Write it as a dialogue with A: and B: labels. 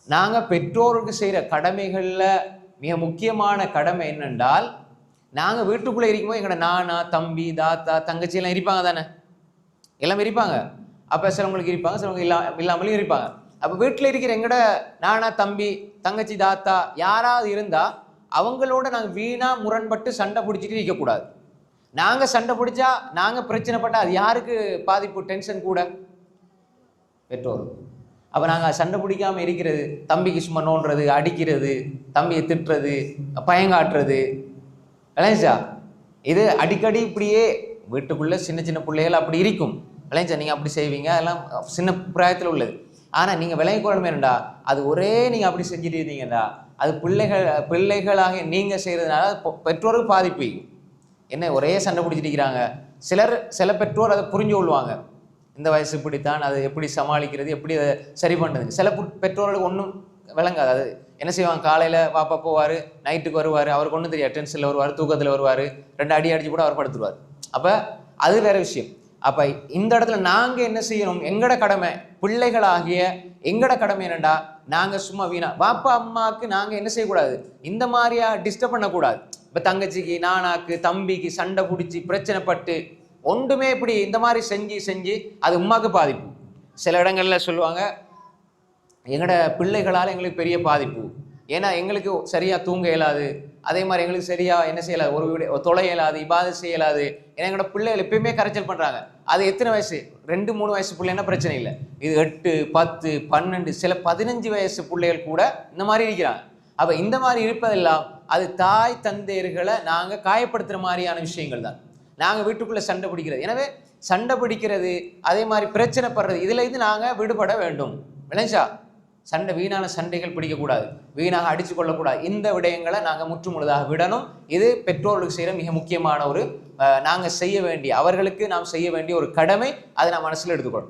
A: நாங்கள் பெற்றோருக்கு செய்கிற கடமைகளில் மிக முக்கியமான கடமை என்னென்றால், நாங்கள் வீட்டுக்குள்ளே இருக்கும்போது எங்களோட நானா, தம்பி, தாத்தா, தங்கச்சி எல்லாம் இருப்பாங்க தானே, எல்லாமே இருப்பாங்க. அப்போ சிலவங்களுக்கு இருப்பாங்க, சிலவங்க இல்லாமலும் இருப்பாங்க. அப்போ வீட்டில் இருக்கிற எங்களோட நானா, தம்பி, தங்கச்சி, தாத்தா யாராவது இருந்தால் அவங்களோட நாங்கள் வீணாக முரண்பட்டு சண்டை பிடிச்சிட்டு இருக்கக்கூடாது. நாங்கள் சண்டை பிடிச்சா, நாங்கள் பிரச்சனைப்பட்டால் அது யாருக்கு பாதிப்பு, டென்ஷன் கூட? பெற்றோர். அப்போ நாங்கள் சண்டை பிடிக்காமல் இருக்கிறது, தம்பிக்கு சும்மா நோண்டுறது, அடிக்கிறது, தம்பியை திட்டுறது, பயங்காட்டுறது, விளைஞ்சா இது அடிக்கடி இப்படியே வீட்டுக்குள்ளே சின்ன சின்ன பிள்ளைகள் அப்படி இருக்கும். விளைஞ்சா நீங்கள் அப்படி செய்வீங்க, அதெல்லாம் சின்ன பிராயத்தில் உள்ளது. ஆனால் நீங்கள் விளைய குழம்பேண்டா அது ஒரே நீங்கள் அப்படி செஞ்சுட்டு இருந்தீங்கடா, அது பிள்ளைகளாக நீங்கள் செய்கிறதுனால பெற்றோருக்கு பாதிப்பு. என்ன ஒரே சண்டை பிடிச்சிட்டு இருக்கிறாங்க. சில பெற்றோர் அதை புரிஞ்சு கொள்வாங்க, இந்த வயசு இப்படித்தான், அது எப்படி சமாளிக்கிறது, எப்படி அதை சரி பண்ணுறது. சில பெற்றோர்களுக்கு ஒன்றும் விளங்காது. அது என்ன செய்வாங்க, காலையில் பாப்பா போவார், நைட்டுக்கு வருவார், அவருக்கு ஒன்றும் தெரியாது, டென்ஷனில் வருவார், தூக்கத்தில் வருவார், 2 அடி அடிச்சு கூட அவர் படுத்துருவார். அப்போ அது வேற விஷயம். அப்போ இந்த இடத்துல நாங்கள் என்ன செய்யணும், எங்கட கடமை, பிள்ளைகளாகிய எங்கட கடமை என்னண்டா, நாங்கள் சும்மா வீணா பாப்பா அம்மாவுக்கு நாங்கள் என்ன செய்யக்கூடாது, இந்த மாதிரியா டிஸ்டர்ப் பண்ணக்கூடாது. இப்போ தங்கச்சிக்கு, நானாக்கு, தம்பிக்கு சண்டை பிடிச்சி பிரச்சனைப்பட்டு ஒன்றுமே இப்படி இந்த மாதிரி செஞ்சு அது உமாக்கு பாதிப்பு. சில இடங்கள்ல சொல்லுவாங்க, எங்களோட பிள்ளைகளால் எங்களுக்கு பெரிய பாதிப்பு. ஏன்னா எங்களுக்கு சரியா தூங்க இயலாது, அதே மாதிரி எங்களுக்கு சரியா என்ன செய்யலாது, ஒரு தொலை இயலாது, இபாதை செய்யலாது. ஏன்னா எங்களோட பிள்ளைகள் எப்பயுமே கரைச்சல் பண்றாங்க. அது எத்தனை வயசு, 2-3 வயசு பிள்ளைன்னா பிரச்சனை இல்லை. இது 8, 10, 12, சில 15 வயசு பிள்ளைகள் கூட இந்த மாதிரி இருக்கிறாங்க. அப்ப இந்த மாதிரி இருப்பதெல்லாம் அது தாய் தந்தையர்களை நாங்க காயப்படுத்துற மாதிரியான விஷயங்கள் தான். நாங்கள் வீட்டுக்குள்ளே சண்டை பிடிக்கிறது, எனவே சண்டை பிடிக்கிறது, அதே மாதிரி பிரச்சனைப்படுறது, இதுல இருந்து நாங்கள் விடுபட வேண்டும். விளைஞ்சா வீணான சண்டைகள் பிடிக்கக்கூடாது, வீணாக அடித்து கொள்ளக்கூடாது. இந்த விடயங்களை நாங்கள் முற்றுமுழுதாக விடணும். இது பெற்றோர்களுக்கு செய்கிற மிக முக்கியமான ஒரு நாங்கள் செய்ய வேண்டிய, அவர்களுக்கு நாம் செய்ய வேண்டிய ஒரு கடமை. அதை நான் மனசில் எடுத்துக்கொள்ளணும்.